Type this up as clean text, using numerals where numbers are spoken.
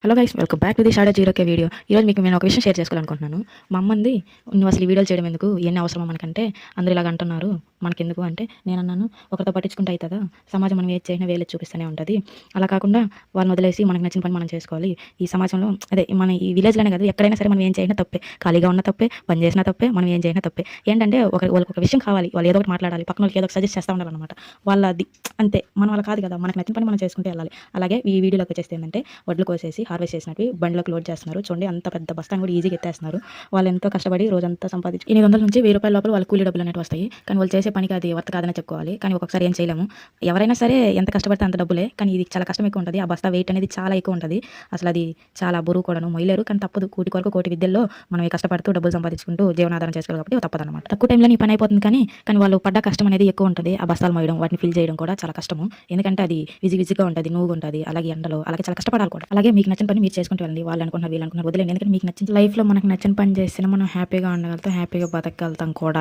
Hello guys, welcome back to the shadow జీరోకే video. ఈరోజు మీకు నేను ఒక విషయం షేర్ చేసుకోవాలనుకుంటున్నాను. మా అమ్మంది, నువ్వు అసలు ఈ వీడియోలు చేయడం ఎందుకు, ఇవన్నీ అవసరమా మనకంటే, అందరూ ఇలాగ అంటున్నారు, మనకెందుకు అంటే నేనన్నాను, ఒకరితో పట్టించుకుంటే అవుతుందా? సమాజం మనం ఏది చేసినా వేలెత్తి చూపిస్తూనే ఉంటుంది. అలా కాకుండా వాళ్ళని వదిలేసి మనకు నచ్చిన పని మనం చేసుకోవాలి. ఈ సమాజంలో అదే మన ఈ విలేజ్లోనే కాదు, ఎక్కడైనా సరే మనం ఏం చేసినా తప్పే. ఖాళీగా ఉన్న తప్పే, పని చేసినా తప్పే, మనం ఏం చేసినా తప్పే. ఏంటంటే వాళ్ళకి ఒక విషయం కావాలి, వాళ్ళు ఏదో ఒకటి మాట్లాడాలి, పక్కన వాళ్ళకి ఏదో ఒకటి సజెస్ట్ చేస్తూ ఉండాలన్నమాట. వాళ్ళది అంతే, మన వాళ్ళ కాదు కదా, మనకు నచ్చిన పని మనం చేసుకుంటే వెళ్ళాలి. అలాగే ఈ వీడియోలోకి వచ్చేస్తే ఏంటంటే, వడ్లు కోసేసి హార్వెస్ట్ చేసినట్టు బండిలోకి లోడ్ చేస్తున్నారు. చూడండి, అంత పెద్ద బస్తాను కూడా ఈజీగా ఎత్తేస్తున్నారు. వాళ్ళు ఎంతో కష్టపడి రోజంతా సంపాదించి 800 నుంచి 1000 రూపాయల లోపల వాళ్ళ కూలీ డబ్బులు అనేవి వస్తాయి. కానీ వాళ్ళు చేసే పనికి అది వర్త్ కాదని చెప్పుకోవాలి. కానీ ఒక్కొక్కసారి ఏం చేయలేము. ఎవరైనా సరే ఎంత కష్టపడితే అంత డబ్బులే. కానీ ఇది చాలా కష్టం ఎక్కువ ఉంటుంది. ఆ బస్తా వెయిట్ అనేది చాలా ఎక్కువ ఉంటుంది. అసలు అది చాలా బరువు కూడాను, మొయ్యలేరు. కానీ తప్పదు, కూటి కొరకు కోటి విద్యల్లో మనం కష్టపడుతూ డబ్బులు సంపాదించుకుంటూ జీవనాధారం చేసుకోవాలి కాబట్టి తప్పదన్నమాట. తక్కువ టైంలో నీ పని అయిపోతుంది. కానీ వాళ్ళు పడ్డ కష్టం అనేది ఎక్కువ ఉంటుంది. ఆ బస్తాలు మోయడం, వాటిని ఫిల్ చేయడం కూడా చాలా కష్టము. ఎందుకంటే అది విజిగా ఉంటుంది, నువ్వుగా ఉంటుంది. అలాగే ఎండలో అలాగే చాలా కష్టపడాలి కూడా. అలాగే మీకు నచ్చిన పని మీరు చేసుకుంటూ వెళ్ళండి. వాళ్ళు అనుకున్నారు, వీళ్ళు అనుకున్నారు, వదిలేండి. ఎందుకంటే మీకు నచ్చిన లైఫ్లో మనకు నచ్చిన పని చేస్తేనే మనం హ్యాపీగా ఉండగలుగుతాం, హ్యాపీగా బతకగలుగుతాం కూడా.